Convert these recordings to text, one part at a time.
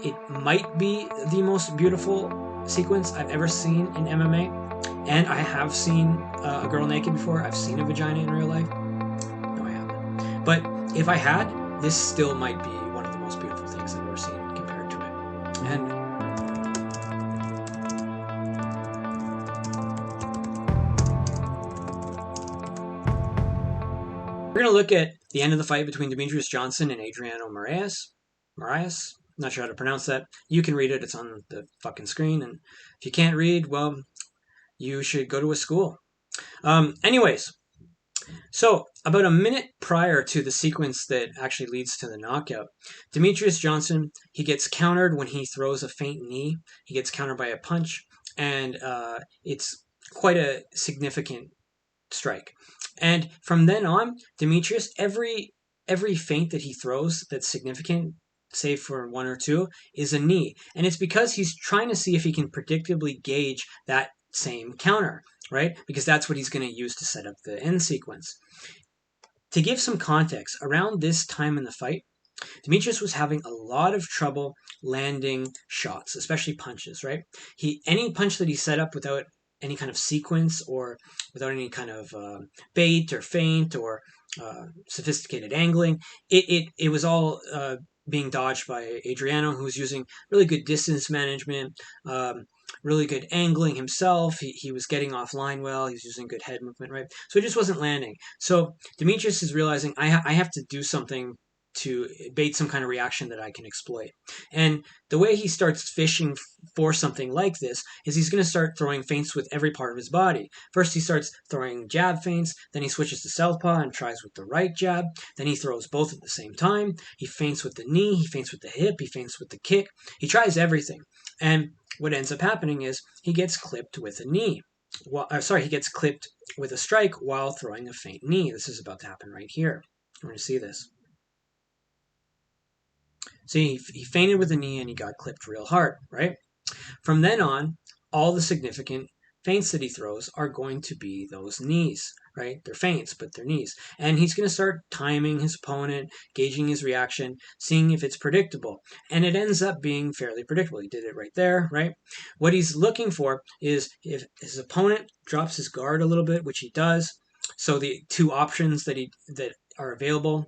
it might be the most beautiful sequence I've ever seen in MMA. And I have seen a girl naked before. I've seen a vagina in real life. No, I haven't. But if I had, this still might be one of the most beautiful things I've ever seen compared to it. And we're going to look at the end of the fight between Demetrious Johnson and Adriano Moraes. Not sure how to pronounce that. You can read it. It's on the fucking screen. And if you can't read, well, you should go to a school. Anyways, so about a minute prior to the sequence that actually leads to the knockout, Demetrious Johnson, he gets countered when he throws a feint knee. He gets countered by a punch, and it's quite a significant strike. And from then on, Demetrious, every feint that he throws that's significant, save for one or two, is a knee. And it's because he's trying to see if he can predictably gauge that same counter, right? Because that's what he's going to use to set up the end sequence. To give some context, around this time in the fight, Demetrious was having a lot of trouble landing shots, especially punches, right? Any punch that he set up without any kind of sequence or without any kind of bait or feint or sophisticated angling, it was all being dodged by Adriano, who was using really good distance management, really good angling himself. He was getting offline well. He was using good head movement, right? So it just wasn't landing. So Demetrious is realizing, I have to do something to bait some kind of reaction that I can exploit. And the way he starts fishing for something like this is he's going to start throwing feints with every part of his body. First, he starts throwing jab feints, then he switches to southpaw and tries with the right jab, then he throws both at the same time. He feints with the knee, he feints with the hip, he feints with the kick. He tries everything. And what ends up happening is he gets clipped with a knee. He gets clipped with a strike while throwing a feint knee. This is about to happen right here. We're going to see this. See, he feinted with a knee and he got clipped real hard, right? From then on, all the significant feints that he throws are going to be those knees, right? They're feints, but they're knees. And he's going to start timing his opponent, gauging his reaction, seeing if it's predictable. And it ends up being fairly predictable. He did it right there, right? What he's looking for is if his opponent drops his guard a little bit, which he does. So the two options that are available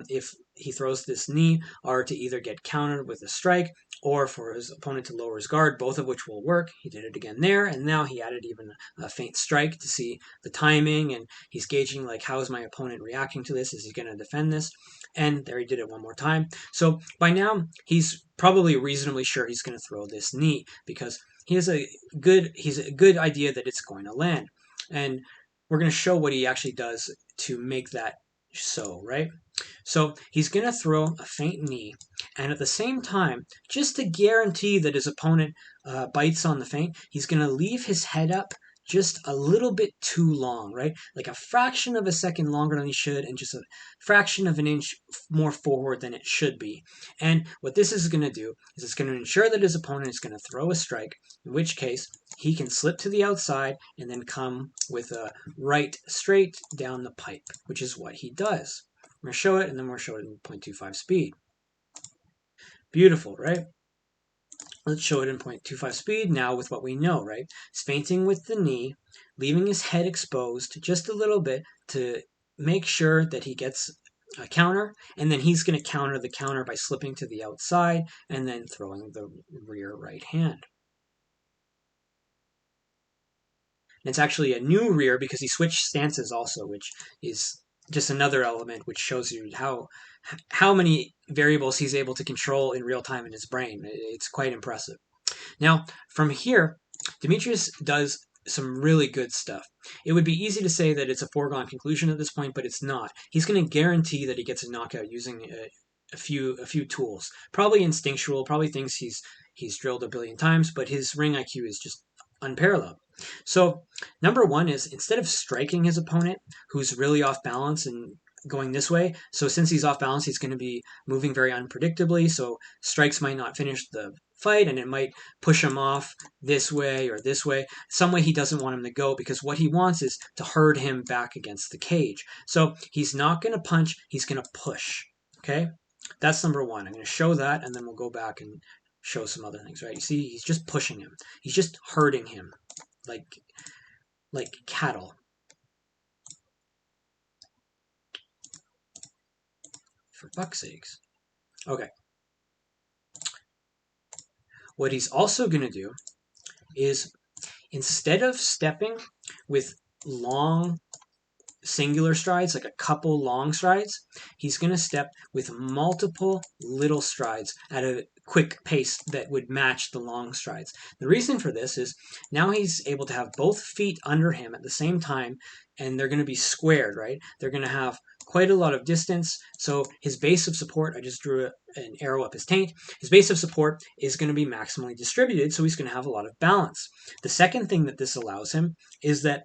if he throws this knee are to either get countered with a strike or for his opponent to lower his guard, both of which will work. He did it again there, and now he added even a feint strike to see the timing, and he's gauging like, how is my opponent reacting to this? Is he going to defend this? And there he did it one more time. So by now, he's probably reasonably sure he's going to throw this knee because he has a good idea that it's going to land. And we're going to show what he actually does to make that so, right? So he's going to throw a feint knee, and at the same time, just to guarantee that his opponent bites on the feint, he's going to leave his head up just a little bit too long, right? Like a fraction of a second longer than he should, and just a fraction of an inch more forward than it should be. And what this is going to do is it's going to ensure that his opponent is going to throw a strike, in which case he can slip to the outside and then come with a right straight down the pipe, which is what he does. I'm going to show it, and then we'll show it in 0.25 speed. Beautiful, right? Let's show it in 0.25 speed now with what we know, right? He's feinting with the knee, leaving his head exposed just a little bit to make sure that he gets a counter, and then he's going to counter the counter by slipping to the outside and then throwing the rear right hand. And it's actually a new rear because he switched stances also, which is just another element which shows you how many variables he's able to control in real time in his brain. It's quite impressive. Now, from here, Demetrious does some really good stuff. It would be easy to say that it's a foregone conclusion at this point, but it's not. He's going to guarantee that he gets a knockout using a few tools. Probably instinctual, probably things he's drilled a billion times, but his ring IQ is just unparalleled. So number one is, instead of striking his opponent who's really off balance and going this way, so since he's off balance, he's going to be moving very unpredictably, so strikes might not finish the fight, and it might push him off this way or this way, some way he doesn't want him to go, because what he wants is to herd him back against the cage. So he's not going to punch, he's going to push, okay? That's number one. I'm going to show that, and then we'll go back and show some other things, right? You see, he's just pushing him. He's just herding him like cattle. For fuck's sakes. Okay. What he's also going to do is, instead of stepping with long singular strides, like a couple long strides, he's going to step with multiple little strides at a quick pace that would match the long strides. The reason for this is now he's able to have both feet under him at the same time, and they're going to be squared, right? They're going to have quite a lot of distance, so his base of support, I just drew an arrow up his taint, his base of support is going to be maximally distributed, so he's going to have a lot of balance. The second thing that this allows him is that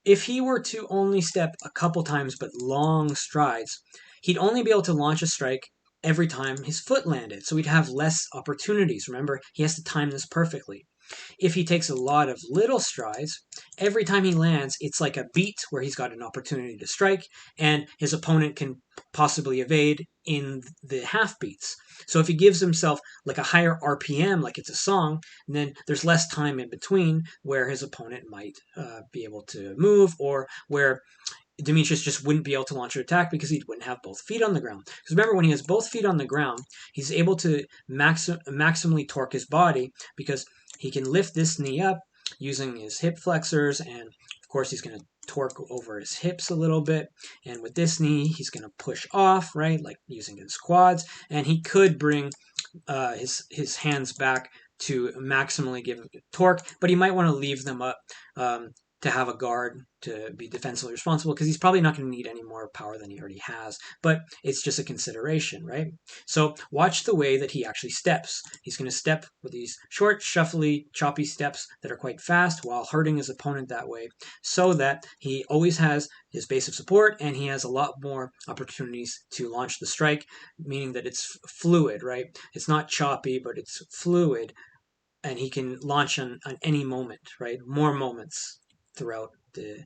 if he were to only step a couple times but long strides, he'd only be able to launch a strike every time his foot landed. So he'd have less opportunities. Remember, he has to time this perfectly. If he takes a lot of little strides, every time he lands, it's like a beat where he's got an opportunity to strike, and his opponent can possibly evade in the half beats. So if he gives himself like a higher RPM, like it's a song, then there's less time in between where his opponent might be able to move, or where Demetrious just wouldn't be able to launch an attack because he wouldn't have both feet on the ground. Because remember, when he has both feet on the ground, he's able to maximally torque his body because he can lift this knee up using his hip flexors, and of course he's going to torque over his hips a little bit. And with this knee, he's going to push off, right, like using his quads. And he could bring his hands back to maximally give torque, but he might want to leave them up to have a guard to be defensively responsible, because he's probably not going to need any more power than he already has, but it's just a consideration, right? So watch the way that he actually steps. He's going to step with these short, shuffly, choppy steps that are quite fast while hurting his opponent that way, so that he always has his base of support and he has a lot more opportunities to launch the strike, meaning that it's fluid, right? It's not choppy, but it's fluid, and he can launch on any moment, right? More moments throughout the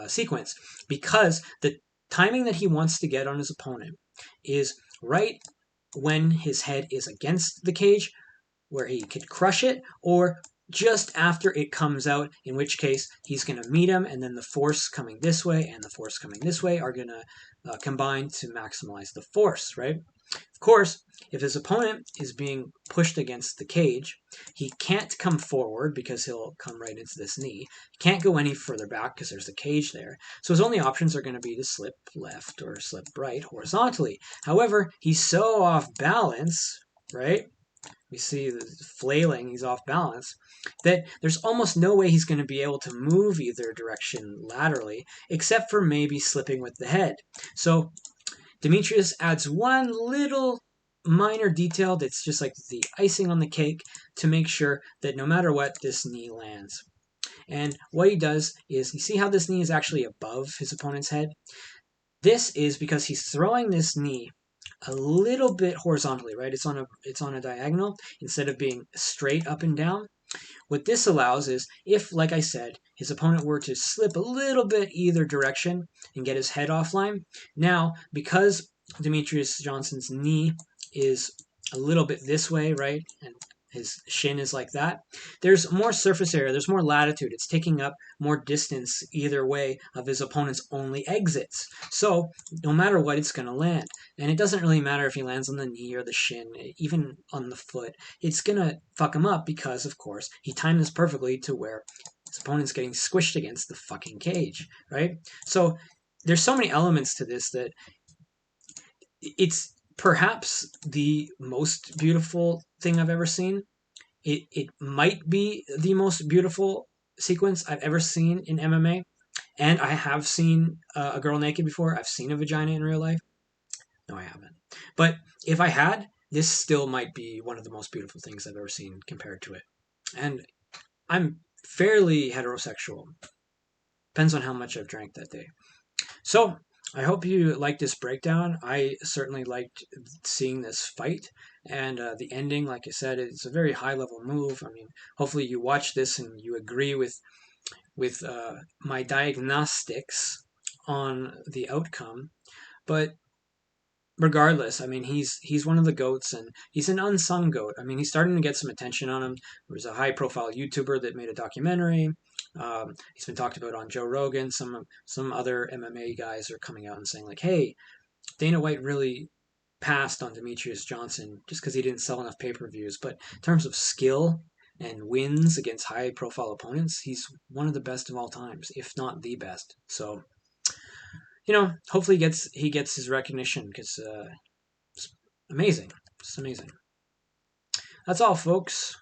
sequence, because the timing that he wants to get on his opponent is right when his head is against the cage, where he could crush it, or just after it comes out, in which case he's going to meet him, and then the force coming this way and the force coming this way are going to combine to maximize the force, right? Of course, if his opponent is being pushed against the cage, he can't come forward because he'll come right into this knee. He can't go any further back because there's a cage there. So his only options are going to be to slip left or slip right horizontally. However, he's so off balance, right? We see the flailing, he's off balance, that there's almost no way he's going to be able to move either direction laterally, except for maybe slipping with the head. So Demetrious adds one little minor detail that's just like the icing on the cake to make sure that no matter what, this knee lands. And what he does is, you see how this knee is actually above his opponent's head? This is because he's throwing this knee a little bit horizontally, right? It's on a diagonal instead of being straight up and down. What this allows is, if, like I said, his opponent were to slip a little bit either direction and get his head offline, now, because Demetrious Johnson's knee is a little bit this way, right, and his shin is like that, there's more surface area, there's more latitude. It's taking up more distance either way of his opponent's only exits. So no matter what, it's going to land. And it doesn't really matter if he lands on the knee or the shin, even on the foot. It's going to fuck him up because, of course, he timed this perfectly to where his opponent's getting squished against the fucking cage, right? So there's so many elements to this that it's perhaps the most beautiful thing I've ever seen. It might be the most beautiful sequence I've ever seen in MMA. And I have seen a girl naked before. I've seen a vagina in real life. No, I haven't. But if I had, this still might be one of the most beautiful things I've ever seen compared to it. And I'm fairly heterosexual. Depends on how much I've drank that day. So I hope you liked this breakdown. I certainly liked seeing this fight, and the ending, like I said, it's a very high level move. I mean, hopefully you watch this and you agree with my diagnostics on the outcome. But regardless, I mean, he's one of the goats, and he's an unsung goat. I mean, he's starting to get some attention on him. There was a high-profile YouTuber that made a documentary. He's been talked about on Joe Rogan. Some other MMA guys are coming out and saying like, "Hey, Dana White really passed on Demetrious Johnson just because he didn't sell enough pay-per-views. But in terms of skill and wins against high-profile opponents, he's one of the best of all times, if not the best." So, hopefully he gets his recognition because it's amazing. It's amazing. That's all, folks.